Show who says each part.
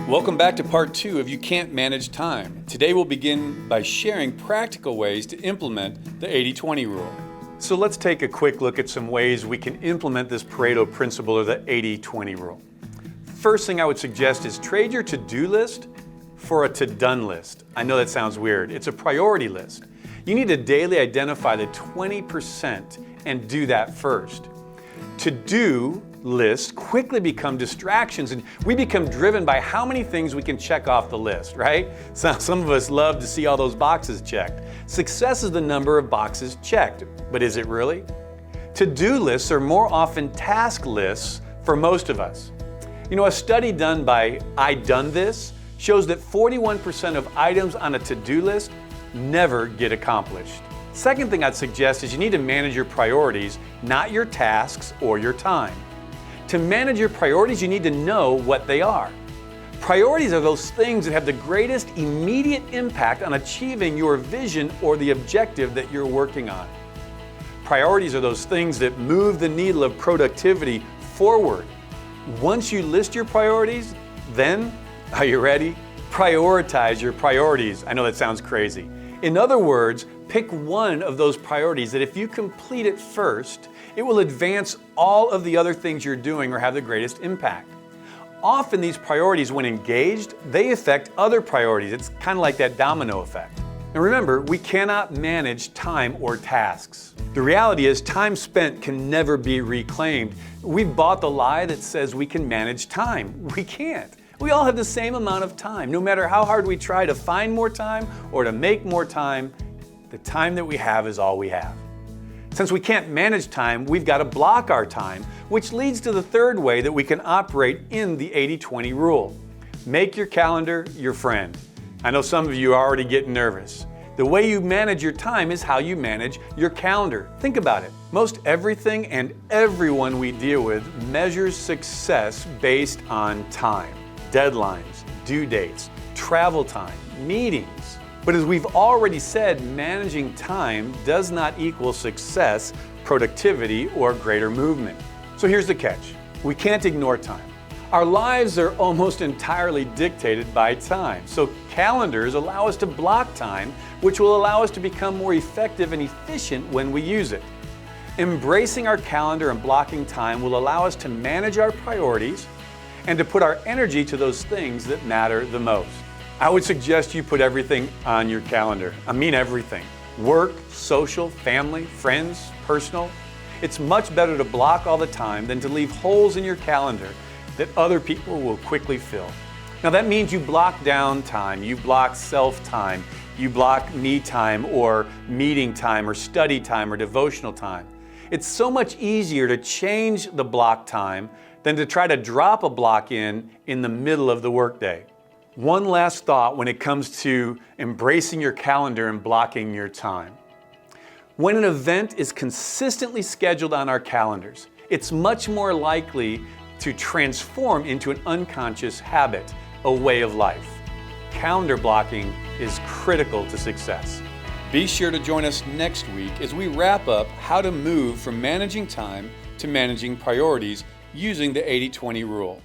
Speaker 1: Welcome back to part 2 of You Can't Manage Time. Today we'll begin by sharing practical ways to implement the 80-20 rule. So let's take a quick look at some ways we can implement this Pareto principle or the 80-20 rule. First thing I would suggest is trade your to-do list for a to-done list. I know that sounds weird. It's a priority list. You need to daily identify the 20% and do that first. To-do lists quickly become distractions and we become driven by how many things we can check off the list, right? So some of us love to see all those boxes checked. Success is the number of boxes checked, but is it really? To-do lists are more often task lists for most of us. You know, a study done by I Done This shows that 41% of items on a to-do list never get accomplished. Second thing I'd suggest is you need to manage your priorities, not your tasks or your time. To manage your priorities, you need to know what they are. Priorities are those things that have the greatest immediate impact on achieving your vision or the objective that you're working on. Priorities are those things that move the needle of productivity forward. Once you list your priorities, then, are you ready? Prioritize your priorities. I know that sounds crazy. In other words, pick one of those priorities that if you complete it first, it will advance all of the other things you're doing or have the greatest impact. Often these priorities, when engaged, they affect other priorities. It's kind of like that domino effect. And remember, we cannot manage time or tasks. The reality is time spent can never be reclaimed. We've bought the lie that says we can manage time. We can't. We all have the same amount of time. No matter how hard we try to find more time or to make more time, the time that we have is all we have. Since we can't manage time, we've got to block our time, which leads to the third way that we can operate in the 80-20 rule. Make your calendar your friend. I know some of you are already getting nervous. The way you manage your time is how you manage your calendar. Think about it. Most everything and everyone we deal with measures success based on time. Deadlines, due dates, travel time, meetings. But as we've already said, managing time does not equal success, productivity, or greater movement. So here's the catch. We can't ignore time. Our lives are almost entirely dictated by time. So calendars allow us to block time, which will allow us to become more effective and efficient when we use it. Embracing our calendar and blocking time will allow us to manage our priorities and to put our energy to those things that matter the most. I would suggest you put everything on your calendar. I mean everything. Work, social, family, friends, personal. It's much better to block all the time than to leave holes in your calendar that other people will quickly fill. Now that means you block down time, you block self-time, you block me time or meeting time or study time or devotional time. It's so much easier to change the block time than to try to drop a block in the middle of the workday. One last thought when it comes to embracing your calendar and blocking your time. When an event is consistently scheduled on our calendars, it's much more likely to transform into an unconscious habit, a way of life. Calendar blocking is critical to success. Be sure to join us next week as we wrap up how to move from managing time to managing priorities using the 80-20 rule.